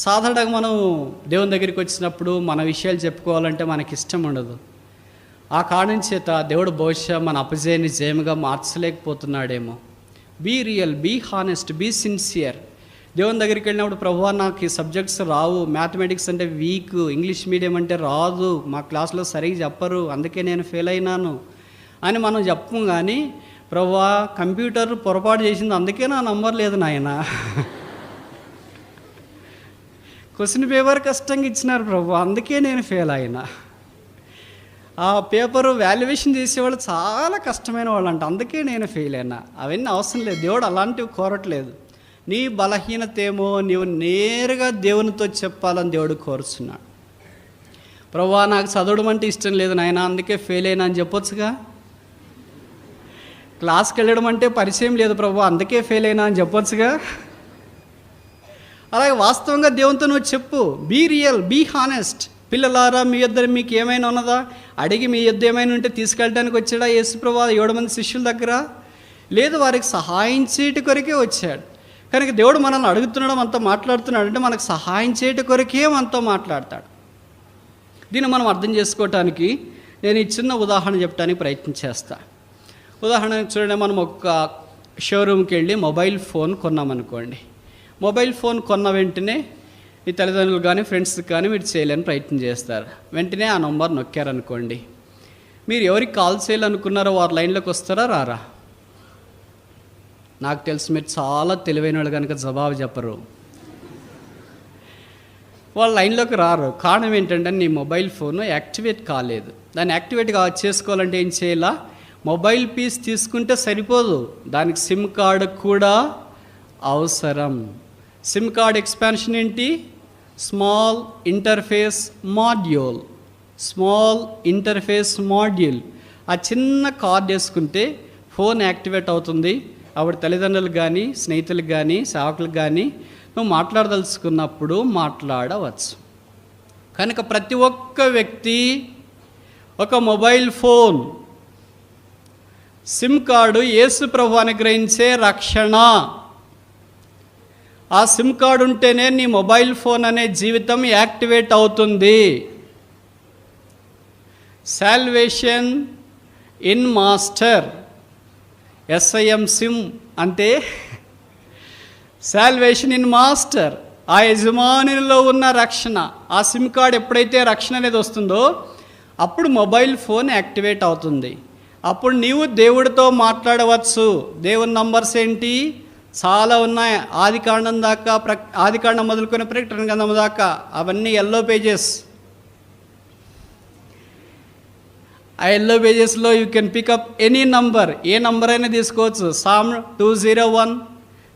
సాధారణంగా మనం దేవుని దగ్గరికి వచ్చినప్పుడు మన విషయాలు చెప్పుకోవాలంటే మనకి ఇష్టం ఉండదు. ఆ కారణం చేత దేవుడు బహుశా మన అపజయాన్ని జయముగా మార్చలేకపోతున్నాడేమో. Be real, be honest, be sincere. దేవుని దగ్గరికి వెళ్ళినప్పుడు ప్రభువా నాకు ఈ సబ్జెక్ట్స్ రావు, మ్యాథమెటిక్స్ అంటే వీక్, ఇంగ్లీష్ మీడియం అంటే రాదు, మా క్లాస్లో సరిగ్గా చెప్పరు, అందుకే నేను ఫెయిల్ అయినాను అని మనం చెప్పము. కానీ ప్రభువా కంప్యూటర్ పొరపాటు చేసింది, అందుకే నా నంబర్ లేదు నాయన. క్వశ్చన్ పేపర్ కష్టంగా ఇచ్చినారు ప్రభు, అందుకే నేను ఫెయిల్ అయినా. ఆ పేపరు వాల్యుయేషన్ చేసేవాళ్ళు చాలా కష్టమైన వాళ్ళు అంట, అందుకే నేను ఫెయిల్ అయినా. అవన్నీ అవసరం లేదు, దేవుడు అలాంటివి కోరట్లేదు. నీ బలహీనత ఏమో నీవు నేరుగా దేవునితో చెప్పాలని దేవుడు కోరుచున్నాడు. ప్రభువా నాకు చదవడం అంటే ఇష్టం లేదు నాయన, అందుకే ఫెయిల్ అయినా అని చెప్పొచ్చుగా. క్లాస్కి వెళ్ళడం అంటే పరిచయం లేదు ప్రభువా, అందుకే ఫెయిల్ అయినా అని చెప్పొచ్చుగా. అలాగే వాస్తవంగా దేవునితో నువ్వు చెప్పు. Be real, be honest. పిల్లలారా మీ ఇద్దరు మీకు ఏమైనా ఉన్నదా, అడిగి మీ యుద్ధం ఏమైనా ఉంటే తీసుకెళ్ళడానికి వచ్చాడా యేసుప్రభువు 7 మంది శిష్యుల దగ్గర? లేదు, వారికి సహాయం చేయటి కొరకే వచ్చాడు. కనుక దేవుడు మనల్ని అడుగుతున్నాడు, మనతో మాట్లాడుతున్నాడు అంటే మనకు సహాయం చేయటి కొరకే మనతో మాట్లాడతాడు. దీన్ని మనం అర్థం చేసుకోవటానికి నేను ఈ చిన్న ఉదాహరణ చెప్పడానికి ప్రయత్నం చేస్తాను. ఉదాహరణకు చూడండి, మనం ఒక షోరూమ్కి వెళ్ళి మొబైల్ ఫోన్ కొన్నామనుకోండి. మొబైల్ ఫోన్ కొన్న వెంటనే మీ తల్లిదండ్రులు కానీ ఫ్రెండ్స్కి కానీ మీరు చేయలేని ప్రయత్నం చేస్తారు. వెంటనే ఆ నంబర్ నొక్కారనుకోండి, మీరు ఎవరికి కాల్ చేయాలనుకున్నారో వారు లైన్లోకి వస్తారా రారా? నాకు తెలుసు మీరు చాలా తెలివైన వాళ్ళు కనుక జవాబు చెప్పరు. వాళ్ళు లైన్లోకి రారు. కారణం ఏంటంటే నీ మొబైల్ ఫోన్ యాక్టివేట్ కాలేదు. దాన్ని యాక్టివేట్ చేసుకోవాలంటే ఏం చేయాలా? మొబైల్ పీస్ తీసుకుంటే సరిపోదు, దానికి సిమ్ కార్డు కూడా అవసరం. సిమ్ కార్డ్ ఎక్స్పాన్షన్ ఏంటి? Small interface module. Small interface module. ఆ చిన్న కార్డ్ వేసుకుంటే ఫోన్ యాక్టివేట్ అవుతుంది. అప్పుడు తల్లిదండ్రులకు కానీ స్నేహితులకు కానీ సేవకులకు కానీ నువ్వు మాట్లాడదలుచుకున్నప్పుడు మాట్లాడవచ్చు. కనుక ప్రతి ఒక్క వ్యక్తి ఒక మొబైల్ ఫోన్, సిమ్ కార్డు యేసు ప్రభువు అనుగ్రహించే రక్షణ. ఆ సిమ్ కార్డు ఉంటేనే నీ మొబైల్ ఫోన్ అనే జీవితం యాక్టివేట్ అవుతుంది. Salvation in master, SIM SIM అంటే సాల్వేషన్ ఇన్ మాస్టర్, ఆ యజమానిలో ఉన్న రక్షణ. ఆ సిమ్ కార్డ్ ఎప్పుడైతే రక్షణ అనేది వస్తుందో అప్పుడు మొబైల్ ఫోన్ యాక్టివేట్ అవుతుంది. అప్పుడు నీవు దేవుడితో మాట్లాడవచ్చు. దేవుని నంబర్స్ ఏంటి? చాలా ఉన్నాయి. ఆదికాండం మొదలుకొని ప్రకటన గ్రంథం దాకా అవన్నీ ఎల్లో పేజెస్. ఆ ఎల్లో పేజెస్లో you can pick up any number, ఏ నంబర్ అయినా తీసుకోవచ్చు. సామ్ 201,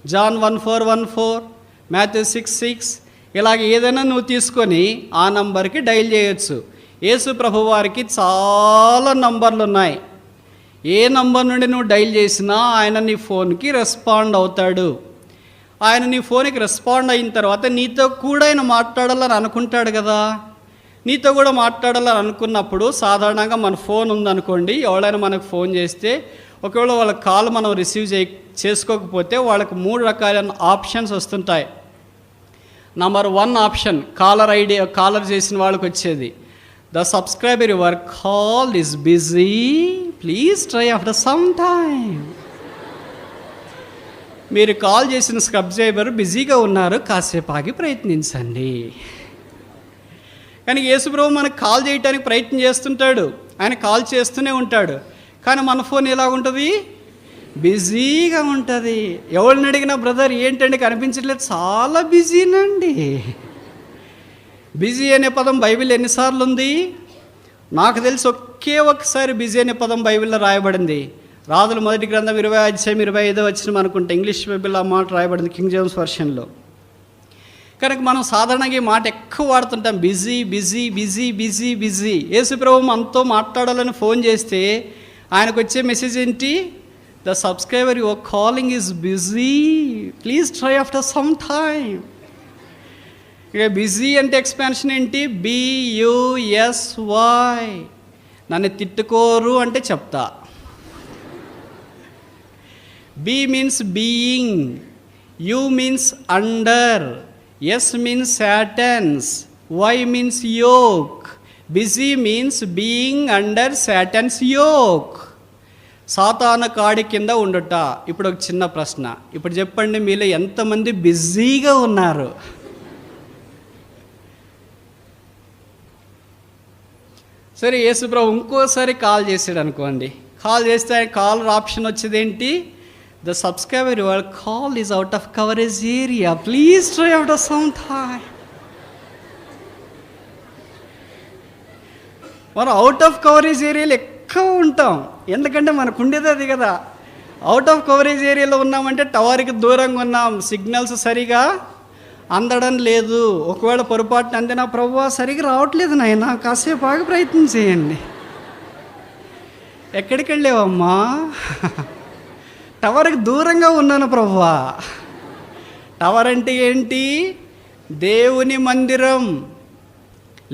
జాన్ 1414, మాథ్యూ 6:6, ఇలాగ ఏదైనా నువ్వు తీసుకొని ఆ నంబర్కి డైల్ చేయొచ్చు. యేసు ప్రభు వారికి చాలా నంబర్లు ఉన్నాయి. ఏ నంబర్ నుండి నువ్వు డైల్ చేసినా ఆయన నీ ఫోన్కి రెస్పాండ్ అవుతాడు. ఆయన నీ ఫోన్కి రెస్పాండ్ అయిన తర్వాత నీతో కూడా ఆయన మాట్లాడాలని అనుకుంటాడు కదా. నీతో కూడా మాట్లాడాలని అనుకున్నప్పుడు సాధారణంగా మన ఫోన్ ఉందనుకోండి, ఎవరైనా మనకు ఫోన్ చేస్తే ఒకవేళ వాళ్ళ కాల్ మనం రిసీవ్ చేసుకోకపోతే వాళ్ళకి 3 రకాలైన ఆప్షన్స్ వస్తుంటాయి. నంబర్ 1 ఆప్షన్ కాలర్ చేసిన వాళ్ళకి వచ్చేది, the subscriber your call is busy, please try after some time. మీరు కాల్ చేసిన సబ్స్క్రైబర్ బిజీగా ఉన్నారు, కాసేపు ఆగి ప్రయత్నించండి. కానీ యేసుప్రభు మనకు కాల్ చేయడానికి ప్రయత్నం చేస్తుంటాడు, ఆయన కాల్ చేస్తూనే ఉంటాడు. కానీ మన ఫోన్ ఎలా ఉంటుంది? బిజీగా ఉంటుంది. ఎవరిని అడిగినా బ్రదర్ ఏంటండి కనిపించట్లేదు, చాలా బిజీనండి. బిజీ అనే పదం బైబిల్ ఎన్నిసార్లు ఉంది? నాకు తెలిసి ఒకే ఒక్కసారి బిజీ అనే పదం బైబిల్లో రాయబడింది. రాజుల 1 గ్రంథం 20:25 అనుకుంటే ఇంగ్లీష్ బైబిల్ ఆ మాట రాయబడింది, కింగ్ జేమ్స్ వర్షన్లో. కనుక మనం సాధారణంగా ఈ మాట ఎక్కువ వాడుతుంటాం, busy busy busy busy busy. Yesu ప్రభు మనతో మాట్లాడాలని ఫోన్ చేస్తే ఆయనకు వచ్చే మెసేజ్ ఏంటి? The subscriber your calling is busy, please try after some time. ఇక బిజీ అంటే ఎక్స్పాన్షన్ ఏంటి? BUSY. నన్ను తిట్టుకోరు అంటే చెప్తా. B means being, U means under, S means Satan's. Y means yoke. Busy means being under Satan's yoke. సాతాను కాడి కింద ఉండుట. ఇప్పుడు ఒక చిన్న ప్రశ్న. ఇప్పుడు చెప్పండి, మీలో ఎంతమంది బిజీగా ఉన్నారు? సరే, యేసుప్రభు ఇంకోసారి కాల్ చేసాడు అనుకోండి. కాల్ చేస్తే కాలర్ ఆప్షన్ వచ్చేది ఏంటి? The subscriber your call is out of coverage area, please try out of some time. మనం అవుట్ ఆఫ్ కవరేజ్ ఏరియాలో ఎక్కువ ఉంటాం. ఎందుకంటే మనకు ఉండేది అది కదా. అవుట్ ఆఫ్ కవరేజ్ ఏరియాలో ఉన్నామంటే టవర్కి దూరంగా ఉన్నాం, సిగ్నల్స్ సరిగా అందడం లేదు. ఒకవేళ పొరపాటున అందినా, ప్రభువా సరిగా రావట్లేదు నాయనా, కాసేపు బాగా ప్రయత్నం చేయండి. ఎక్కడికి వెళ్ళావమ్మా? టవర్కి దూరంగా ఉన్నాను ప్రభువా. టవర్ అంటే ఏంటి? దేవుని మందిరం.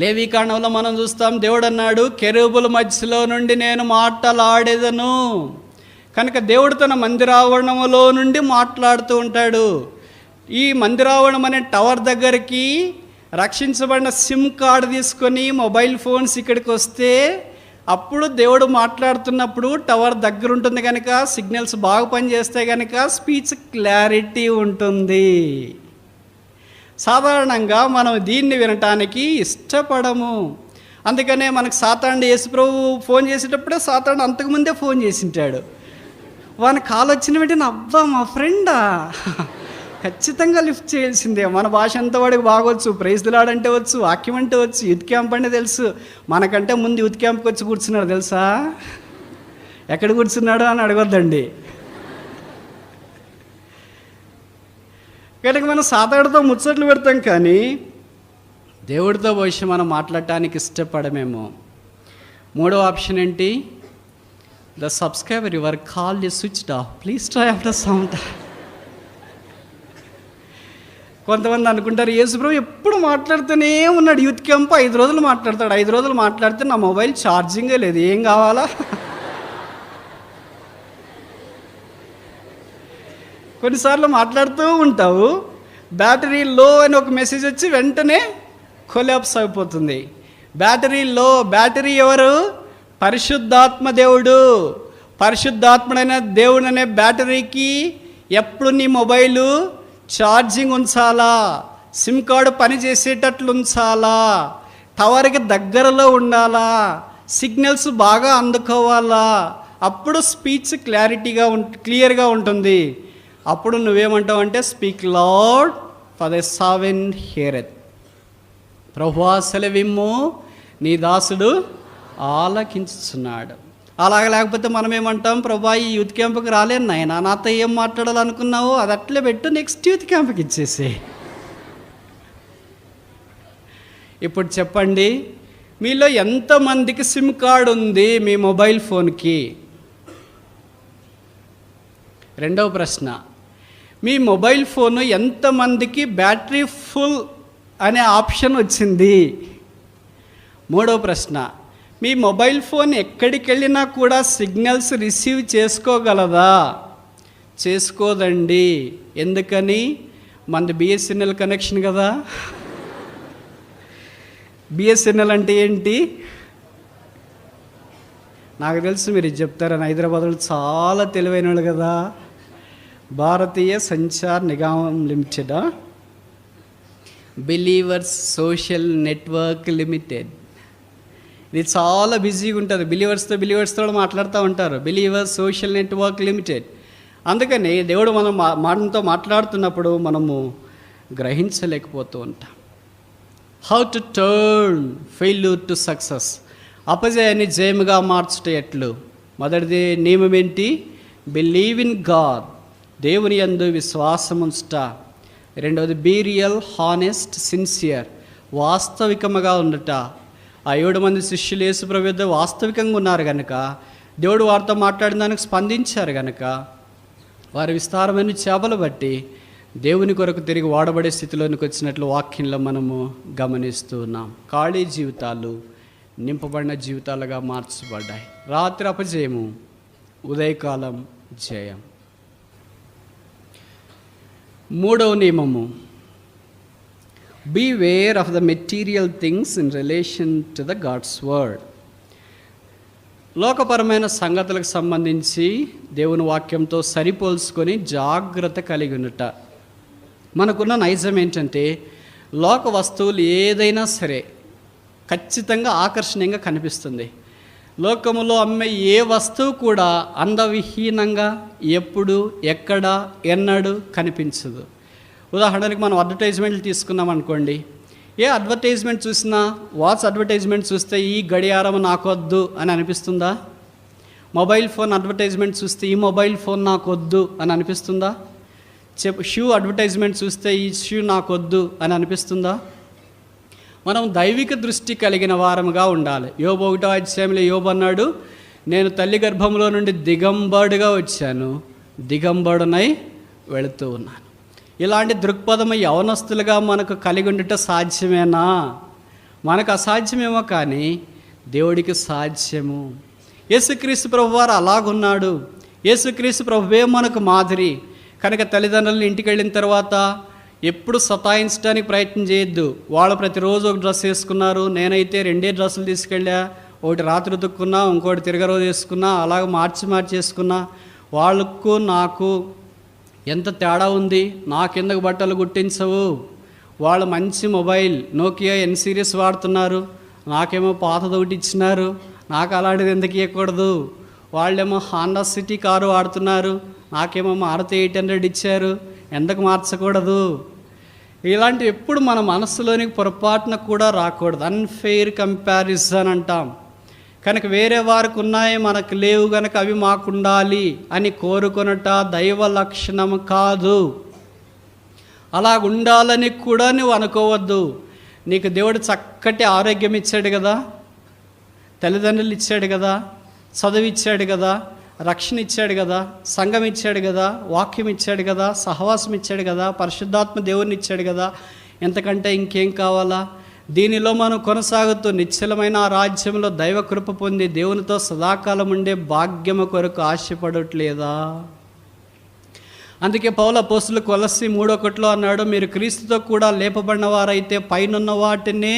లేవీకాండంలో మనం చూస్తాం, దేవుడు అన్నాడు, కెరూబుల మధ్యలో నుండి నేను మాటలాడేదను. కనుక దేవుడు తన మందిరావరణంలో నుండి మాట్లాడుతూ ఉంటాడు. ఈ మందిరావరణం అనే టవర్ దగ్గరికి రక్షించబడిన సిమ్ కార్డు తీసుకొని మొబైల్ ఫోన్స్ ఇక్కడికి వస్తే, అప్పుడు దేవుడు మాట్లాడుతున్నప్పుడు టవర్ దగ్గర ఉంటుంది కనుక సిగ్నల్స్ బాగా పనిచేస్తే కనుక స్పీచ్ క్లారిటీ ఉంటుంది. సాధారణంగా మనం దీన్ని వినటానికి ఇష్టపడము. అందుకనే మనకు సాతానుడు యేసుప్రభు ఫోన్ చేసేటప్పుడే సాతానుడు అంతకుముందే ఫోన్ చేసింటాడు. వాని కాల్ వచ్చిన వెంటనే, అబ్బా మా ఫ్రెండా, ఖచ్చితంగా లిఫ్ట్ చేయాల్సిందే. మన భాష అంతా వాడికి బాగొచ్చు, ప్రైజ్ ది లార్డ్ అంటే వచ్చు, వాక్యం అంటే వచ్చు, యూత్ క్యాంప్ అంటే తెలుసు. మనకంటే ముందు యూత్ క్యాంప్కి వచ్చి కూర్చున్నాడు తెలుసా? ఎక్కడ కూర్చున్నాడు అని అడగొద్దండి. కనుక మనం సాతానుడితో ముచ్చట్లు పెడతాం, కానీ దేవుడితో భవిష్యం మనం మాట్లాడటానికి ఇష్టపడమేమో. మూడో ఆప్షన్ ఏంటి? The subscriber your call is switched off, please try after some time. కొంతమంది అనుకుంటారు, యేసుప్రభు ఎప్పుడు మాట్లాడుతూనే ఉన్నాడు. యూత్ క్యాంప్ 5 రోజులు మాట్లాడతాడు. 5 రోజులు మాట్లాడితే నా మొబైల్ ఛార్జింగే లేదు, ఏం కావాలా? కొన్నిసార్లు మాట్లాడుతూ ఉంటావు, బ్యాటరీ లో అని ఒక మెసేజ్ వచ్చి వెంటనే కొలాప్స్ అయిపోతుంది. బ్యాటరీ లో. బ్యాటరీ ఎవరు? పరిశుద్ధాత్మ దేవుడు. పరిశుద్ధాత్ముడైన దేవుడు అనే బ్యాటరీకి ఎప్పుడు నీ మొబైలు ఛార్జింగ్ ఉంచాలా, సిమ్ కార్డు పనిచేసేటట్లు ఉంచాలా, టవర్కి దగ్గరలో ఉండాలా, సిగ్నల్స్ బాగా అందుకోవాలా, అప్పుడు స్పీచ్ క్లియర్గా ఉంటుంది. అప్పుడు నువ్వేమంటావు అంటే, speak lord for the servant heareth. ప్రభువా సెలవిమ్ము, నీ దాసుడు ఆలకించుచున్నాడు. అలాగ లేకపోతే మనం ఏమంటాం, ప్రభువా ఈ యూత్ క్యాంప్కి రాలేను నాయనా, నాతో ఏం మాట్లాడాలనుకున్నావో అది అట్లే పెట్టు, నెక్స్ట్ యూత్ క్యాంప్కి ఇచ్చేసి. ఇప్పుడు చెప్పండి, మీలో ఎంతమందికి సిమ్ కార్డు ఉంది మీ మొబైల్ ఫోన్కి? రెండవ ప్రశ్న, మీ మొబైల్ ఫోను ఎంతమందికి బ్యాటరీ ఫుల్ అనే ఆప్షన్ వచ్చింది? మూడవ ప్రశ్న, మీ మొబైల్ ఫోన్ ఎక్కడికి వెళ్ళినా కూడా సిగ్నల్స్ రిసీవ్ చేసుకోగలదా? చేసుకోదండి. ఎందుకని? మనది బిఎస్ఎన్ఎల్ కనెక్షన్ కదా. బిఎస్ఎన్ఎల్ అంటే ఏంటి? నాకు తెలుసు మీరు ఇది చెప్తారని. హైదరాబాద్లో చాలా తెలివైన వాళ్ళు కదా. Bharatiya Sanchar Nigam limited, believers social network limited. ఇది చాలా బిజీగా ఉంటుంది. బిలీవర్స్తో మాట్లాడుతూ ఉంటారు. Believers social network limited. అందుకని దేవుడు మనం మనతో మాట్లాడుతున్నప్పుడు మనము గ్రహించలేకపోతూ ఉంటాం. How to turn failure to success. అపజయాన్ని జయముగా మార్చుట ఎట్లు? మొదటిది నియమం ఏంటి? బిలీవ్ ఇన్ గాడ్, దేవుని యందు విశ్వాసం ఉంచుట. రెండవది బీ రియల్, హానెస్ట్, సిన్సియర్, వాస్తవికముగా ఉండట. ఆ 7 మంది శిష్యులు యేసుప్రభు యొద్ద వాస్తవికంగా ఉన్నారు కనుక, దేవుడు వారితో మాట్లాడిన దానికి స్పందించారు కనుక, వారి విస్తారమైన చేపలు బట్టి దేవుని కొరకు తిరిగి వాడబడే స్థితిలోనికి వచ్చినట్లు వాక్యంలో మనము గమనిస్తూ ఉన్నాం. ఖాళీ జీవితాలు నింపబడిన జీవితాలుగా మార్చబడ్డాయి. రాత్రి అపజయము, ఉదయకాలం జయం. మూడవ నియమము, Beware of the material things in relation to the God's word. లోకపరమైన సంగతులకు సంబంధించి దేవుని వాక్యంతో సరిపోల్చుకొని జాగ్రత్త కలిగి ఉండుట. మనకున్న నైజం ఏంటంటే లోక వస్తువులు ఏదైనా సరే ఖచ్చితంగా ఆకర్షణీయంగా కనిపిస్తుంది. లోకములో అమ్మే ఏ వస్తువు కూడా అందవిహీనంగా ఎప్పుడు ఎక్కడ ఎన్నడూ కనిపించదు. ఉదాహరణకి మనం అడ్వర్టైజ్మెంట్లు తీసుకున్నాం అనుకోండి. ఏ అడ్వర్టైజ్మెంట్ చూసినా వాచ్ అడ్వర్టైజ్మెంట్ చూస్తే ఈ గడియారం నాకొద్దు అని అనిపిస్తుందా? మొబైల్ ఫోన్ అడ్వర్టైజ్మెంట్ చూస్తే ఈ మొబైల్ ఫోన్ నాకొద్దు అని అనిపిస్తుందా? షూ అడ్వర్టైజ్మెంట్ చూస్తే ఈ షూ నాకొద్దు అని అనిపిస్తుందా? మనం దైవిక దృష్టి కలిగిన వారముగా ఉండాలి. యోబు 1వ అధ్యాయంలో యోబు అన్నాడు, నేను తల్లి గర్భంలో నుండి దిగంబరుడుగా వచ్చాను, దిగంబరుడనై వెళుతూ ఉన్నాను. ఇలాంటి దృక్పథం యవనస్తులుగా మనకు కలిగి ఉండటం సాధ్యమేనా? మనకు అసాధ్యమేమో కానీ దేవుడికి సాధ్యము. యేసుక్రీస్తు ప్రభు వారు అలాగున్నాడు. యేసుక్రీస్తు ప్రభువే మనకు మాదిరి. కనుక తల్లిదండ్రులను ఇంటికి వెళ్ళిన తర్వాత ఎప్పుడు సతాయించడానికి ప్రయత్నం చేయొద్దు. వాళ్ళు ప్రతిరోజు ఒక డ్రెస్ వేసుకున్నారు, నేనైతే 2 డ్రెస్సులు తీసుకెళ్ళా, ఒకటి రాత్రి ఉతుక్కున్నా, ఇంకోటి తిరగరోజు వేసుకున్నా, అలాగ మార్చి వేసుకున్నా. వాళ్ళకు నాకు ఎంత తేడా ఉంది. నాకెందుకు బట్టలు గుట్టించవు? వాళ్ళు మంచి మొబైల్ నోకియా N సిరీస్ వాడుతున్నారు, నాకేమో పాతది ఒకటి ఇచ్చినారు, నాకు అలాంటిది ఎందుకు ఇవ్వకూడదు? వాళ్ళేమో హాండా సిటీ కారు వాడుతున్నారు, నాకేమో మారుతి 800 ఇచ్చారు, ఎందుకు మార్చకూడదు? ఇలాంటివి ఎప్పుడు మన మనసులోనికి పొరపాటున కూడా రాకూడదు. అన్ఫెయిర్ కంపారిజన్ అంటాం. కనుక వేరే వారికి ఉన్నాయి మనకు లేవు కనుక అవి మాకు ఉండాలి అని కోరుకొనట దైవ లక్షణం కాదు. అలా ఉండాలని కూడా నువ్వు అనుకోవద్దు. నీకు దేవుడు చక్కటి ఆరోగ్యం ఇచ్చాడు కదా, తల్లిదండ్రులు ఇచ్చాడు కదా, చదువు ఇచ్చాడు కదా, రక్షణ ఇచ్చాడు కదా, సంఘం ఇచ్చాడు కదా, వాక్యం ఇచ్చాడు కదా, సహవాసం ఇచ్చాడు కదా, పరిశుద్ధాత్మ దేవుని ఇచ్చాడు కదా, ఎంతకంటే ఇంకేం కావాలా? దీనిలో మనం కొనసాగుతూ నిశ్చలమైన ఆ రాజ్యంలో దైవ కృప పొంది దేవునితో సదాకాలం ఉండే భాగ్యము కొరకు ఆశపడట్లేదా? అందుకే పౌలు అపోస్తలుడు కొలస్సీ 3:1 అన్నాడు, మీరు క్రీస్తుతో కూడా లేపబడిన వారైతే పైనున్న వాటినే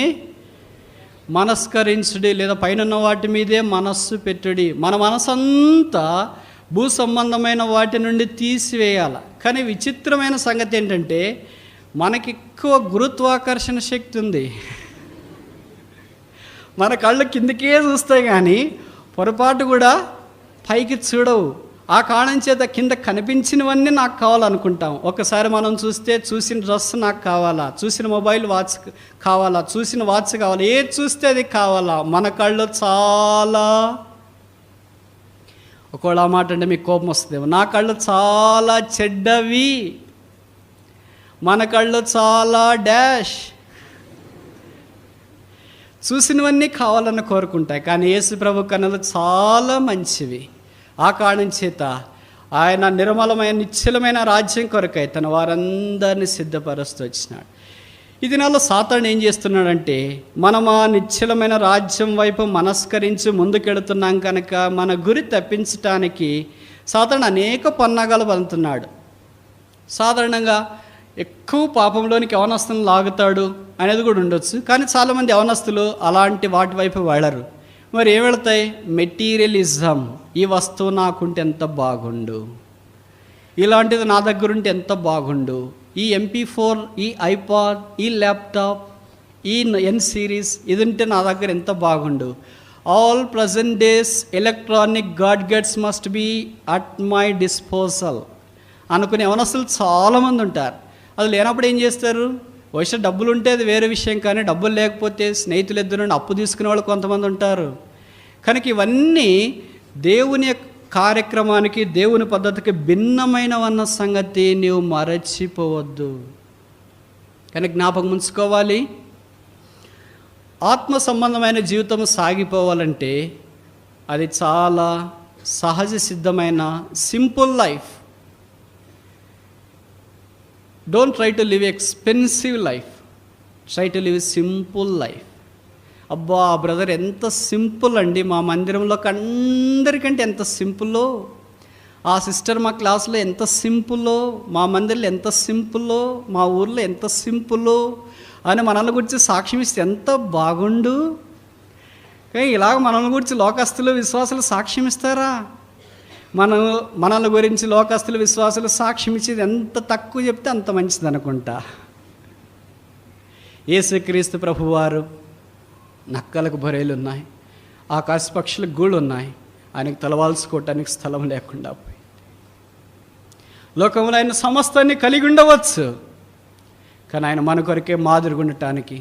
మనస్కరించుడి, లేదా పైనున్న వాటి మీదే మనస్సు పెట్టుడి. మన మనసంతా భూ సంబంధమైన వాటి నుండి తీసివేయాలి. కానీ విచిత్రమైన సంగతి ఏంటంటే మనకి ఎక్కువ గురుత్వాకర్షణ శక్తి ఉంది. మన కళ్ళు కిందకే చూస్తాయి కానీ పొరపాటు కూడా పైకి చూడవు. ఆ కారణం చేత కింద కనిపించినవన్నీ నాకు కావాలనుకుంటాం. ఒకసారి మనం చూసిన డ్రెస్ నాకు కావాలా, చూసిన మొబైల్ వాచ్ కావాలా, చూసిన వాచ్ కావాలా, ఏది చూస్తే అది కావాలా. మన కళ్ళు చాలా, ఒకవేళ ఆ మాట అంటే మీకు కోపం వస్తుందేమో, నా కళ్ళు చాలా చెడ్డవి, మన కళ్ళు చాలా డాష్, చూసినవన్నీ కావాలని కోరుకుంటాయి. కానీ యేసు ప్రభు కన్నులు చాలా మంచివి. ఆ కారణం చేత ఆయన నిర్మలమైన నిశ్చలమైన రాజ్యం కొరకై తన వారందరినీ సిద్ధపరుస్తూ వచ్చినాడు. ఈ దినాల్లో సాతాను ఏం చేస్తున్నాడంటే, మనం ఆ నిశ్చలమైన రాజ్యం వైపు మనస్కరించి ముందుకెడుతున్నాం కనుక మన గురి తప్పించటానికి సాతాను అనేక పన్నాగాలు పలుకుతున్నాడు. సాధారణంగా ఎక్కువ పాపంలోనికి యవనస్తులను లాగుతాడు అనేది కూడా ఉండొచ్చు. కానీ చాలామంది యవనస్తులు అలాంటి వాటి వైపు వెళ్ళరు. మరి ఏం వెళతాయి? మెటీరియలిజం. ఈ వస్తువు నాకుంటే ఎంత బాగుండు, ఇలాంటిది నా దగ్గర ఉంటే ఎంత బాగుండు, ఈ MP4, ఈ ఐపాడ్, ఈ ల్యాప్టాప్, ఈ N సిరీస్ ఇది ఉంటే నా దగ్గర ఎంత బాగుండు. All present days electronic gadgets must be at my disposal అనుకునే యవనస్తులు చాలామంది ఉంటారు. అది లేనప్పుడు ఏం చేస్తారు? వచ్చే డబ్బులు ఉంటే అది వేరే విషయం, కానీ డబ్బులు లేకపోతే స్నేహితులు ఎదురు నుండి అప్పు తీసుకునే వాళ్ళు కొంతమంది ఉంటారు. కనుక ఇవన్నీ దేవుని కార్యక్రమానికి, దేవుని పద్ధతికి భిన్నమైనవన్న సంగతి నీవు మరచిపోవద్దు. కానీ జ్ఞాపకం ఉంచుకోవాలి, ఆత్మ సంబంధమైన జీవితం సాగిపోవాలంటే అది చాలా సహజ సిద్ధమైన simple life. Don't try to live expensive life, try to live simple life. అబ్బా బ్రదర్ ఎంత సింపుల్ అండి, మా మందిరంలోకి అందరికంటే ఎంత సింపుల్లో ఆ సిస్టర్ మా క్లాస్లో ఎంత సింపుల్లో, మా మందిర్లో ఎంత సింపుల్లో, మా ఊర్లో ఎంత సింపుల్లో అని మనల్ని గురించి సాక్ష్యం ఇస్తే ఎంత బాగుండు. కానీ ఇలాగ మనల్ని గురించి లోకస్తులు విశ్వాసులు సాక్ష్యం ఇస్తారా? మనల్ని గురించి లోకస్తులు విశ్వాసులు సాక్ష్యం ఇచ్చేది ఎంత తక్కువ చెప్తే అంత మంచిది అనుకుంటా. యేసుక్రీస్తు ప్రభువారు నక్కలకు బొరేలు ఉన్నాయి, ఆకాశ పక్షులకు గూళ్ళు ఉన్నాయి, ఆయనకు తలవాల్చుకోవటానికి స్థలం లేకుండా పోయి. లోకంలో ఆయన సమస్తాన్ని కలిగి ఉండవచ్చు, కానీ ఆయన మన కొరకే మాదిరిగా ఉండటానికి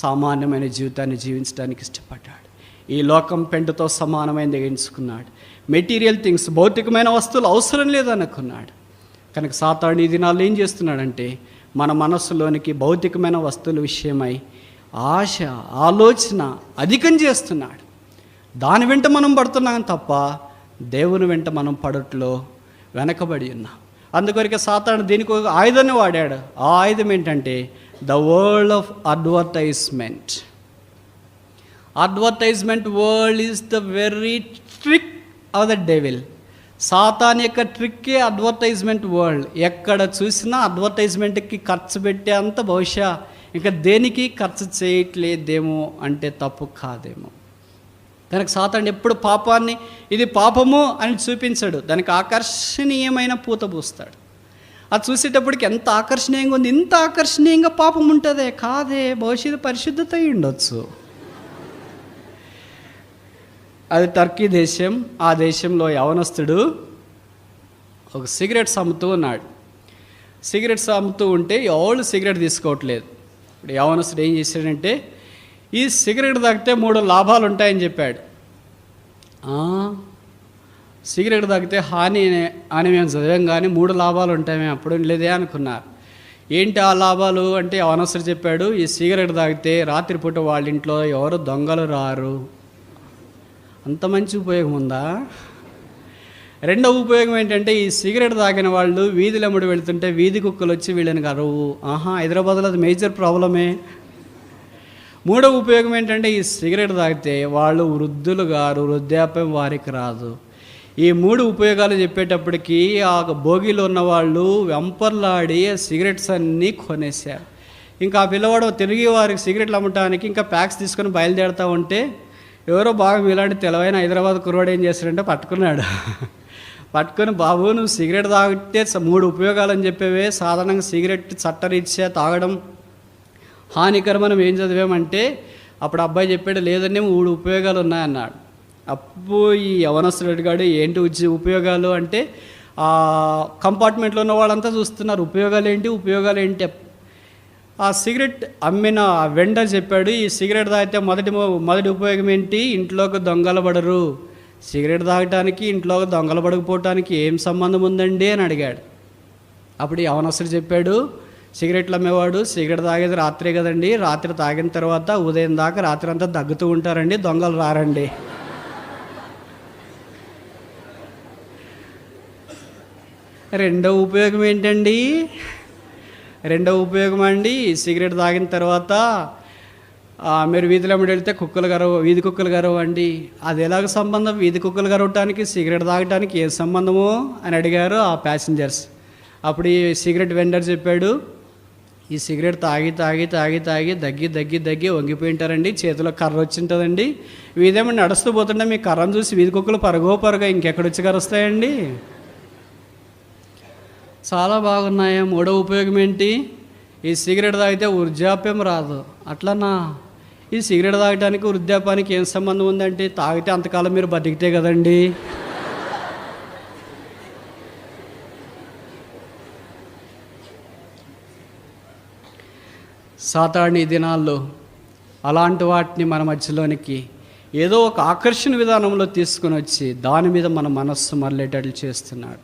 సామాన్యమైన జీవితాన్ని జీవించడానికి ఇష్టపడ్డాడు. ఈ లోకం పెంటతో సమానమైనది ఎంచుకున్నాడు. మెటీరియల్ థింగ్స్, భౌతికమైన వస్తువులు అవసరం లేదనుకున్నాడు. కనుక సాతాను ఈ దినాల్లో ఏం చేస్తున్నాడంటే మన మనస్సులోనికి భౌతికమైన వస్తువుల విషయమై ఆశ, ఆలోచన అధికం చేస్తున్నాడు. దాని వెంట మనం పడుతున్నాం తప్ప దేవుని వెంట మనం పడట్లో వెనకబడి ఉన్నాం. అందుకొరకే సాతాను దీనికి ఒక ఆయుధాన్ని వాడాడు. ఆ ఆయుధం ఏంటంటే the world of advertisement. Advertisement world is the very trick of the devil. Satan యొక్క ట్రిక్కే అడ్వర్టైజ్మెంట్ వరల్డ్. ఎక్కడ చూసినా అడ్వర్టైజ్మెంట్కి ఖర్చు పెట్టే అంత బహుశా ఇంకా దేనికి ఖర్చు చేయట్లేదేమో అంటే తప్పు కాదేమో. కనుక సాతాను ఎప్పుడు పాపాన్ని ఇది పాపము అని చూపించాడు, దానికి ఆకర్షణీయమైన పూత పూస్తాడు. అది చూసేటప్పటికి ఎంత ఆకర్షణీయంగా ఉంది, ఇంత ఆకర్షణీయంగా పాపం ఉంటుందే, కాదే, భవిష్యత్తు పరిశుద్ధత అయి ఉండొచ్చు. అది టర్కీ దేశం. ఆ దేశంలో యవనస్తుడు ఒక సిగరెట్స్ అమ్ముతూ ఉన్నాడు. సిగరెట్స్ అమ్ముతూ ఉంటే ఎవరు సిగరెట్ తీసుకోవట్లేదు. ఇప్పుడు యవనస్తుడు ఏం చేశాడంటే ఈ సిగరెట్ తాగితే 3 లాభాలు ఉంటాయని చెప్పాడు. సిగరెట్ తాగితే హాని అని మేము చదివాం, కానీ 3 లాభాలు ఉంటాయి, మేము అప్పుడు లేదే అనుకున్నారు. ఏంటి ఆ లాభాలు అంటే యవనస్తుడు చెప్పాడు, ఈ సిగరెట్ తాగితే రాత్రిపూట వాళ్ళ ఇంట్లో ఎవరు దొంగలు రారు. అంత మంచి ఉపయోగం ఉందా? రెండవ ఉపయోగం ఏంటంటే ఈ సిగరెట్ తాగిన వాళ్ళు వీధిలో అమ్ముడు వెళ్తుంటే వీధి కుక్కలు వచ్చి వీళ్ళని కరవు. హైదరాబాద్లో అది మేజర్ ప్రాబ్లమే. మూడవ ఉపయోగం ఏంటంటే ఈ సిగరెట్ తాగితే వాళ్ళు వృద్ధులు గారు, వృద్ధాప్యం వారికి రాదు. ఈ 3 ఉపయోగాలు చెప్పేటప్పటికి ఆ భోగిలో ఉన్న వాళ్ళు వెంపర్లాడి సిగరెట్స్ అన్నీ కొనేశారు. ఇంకా ఆ పిల్లవాడు తిరిగి వారికి సిగరెట్లు అమ్మటానికి ఇంకా ప్యాక్స్ తీసుకొని బయలుదేరుతూ ఉంటే ఎవరో బాగా మీలాంటి తెలవైన హైదరాబాద్ కుర్రాడు ఏం చేశాడంటే పట్టుకున్నాడు. పట్టుకొని, బాబు నువ్వు సిగరెట్ తాగితే 3 ఉపయోగాలు అని చెప్పేవే, సాధారణంగా సిగరెట్ చట్టరీత్యా తాగడం హానికరం మనం ఏం చదివామంటే అప్పుడు అబ్బాయి చెప్పాడు, లేదండి 3 ఉపయోగాలు ఉన్నాయన్నాడు. అప్పుడు ఈ యవనస్తుడు అడిగాడు, ఏంటి ఉపయోగాలు అంటే ఆ కంపార్ట్మెంట్లో ఉన్న వాళ్ళంతా చూస్తున్నారు, ఉపయోగాలు ఏంటి. ఆ సిగరెట్ అమ్మిన వెండర్ చెప్పాడు, ఈ సిగరెట్ తాగితే మొదటి ఉపయోగం ఏంటి, ఇంట్లోకి దొంగలు పడరు. సిగరెట్ తాగటానికి ఇంట్లోకి దొంగలు పడకపోవటానికి ఏం సంబంధం ఉందండి అని అడిగాడు. అప్పుడు యవనస్తుడు చెప్పాడు, సిగరెట్లు అమ్మేవాడు సిగరెట్ తాగేది రాత్రే కదండి, రాత్రి తాగిన తర్వాత ఉదయం దాకా రాత్రి అంతా దగ్గుతూ ఉంటారండి, దొంగలు రారండి. రెండవ ఉపయోగం ఏంటండి? రెండవ ఉపయోగం అండి, సిగరెట్ తాగిన తర్వాత మీరు వీధిలో వెళ్తే కుక్కలు గరవు, వీధి కుక్కలు గరవు అండి. అది ఎలాగ సంబంధం, వీధి కుక్కలు గరవటానికి సిగరెట్ తాగటానికి ఏ సంబంధము అని అడిగారు ఆ ప్యాసింజర్స్. అప్పుడు ఈ సిగరెట్ వెండర్ చెప్పాడు, ఈ సిగరెట్ తాగి దగ్గి వంగిపోయింటారండి, చేతిలో కర్ర వచ్చి ఉంటుందండి, వీధేమో నడుస్తూ పోతుంటే మీ కర్రను చూసి వీధి కుక్కలు పరగో ఇంకెక్కడొచ్చి కరుస్తాయండి. చాలా బాగున్నాయా. మూడవ ఉపయోగం ఏంటి, ఈ సిగరెట్ తాగితే వృద్ధాప్యం రాదు. అట్లనా, ఈ సిగరెట్ తాగటానికి వృద్ధాప్యానికి ఏం సంబంధం ఉందంటే తాగితే అంతకాలం మీరు బతికితే కదండి. సాతాను ఈ దినాల్లో అలాంటి వాటిని మన మధ్యలోనికి ఏదో ఒక ఆకర్షణ విధానంలో తీసుకొని వచ్చి దాని మీద మన మనస్సు మరలేటట్లు చేస్తున్నాడు.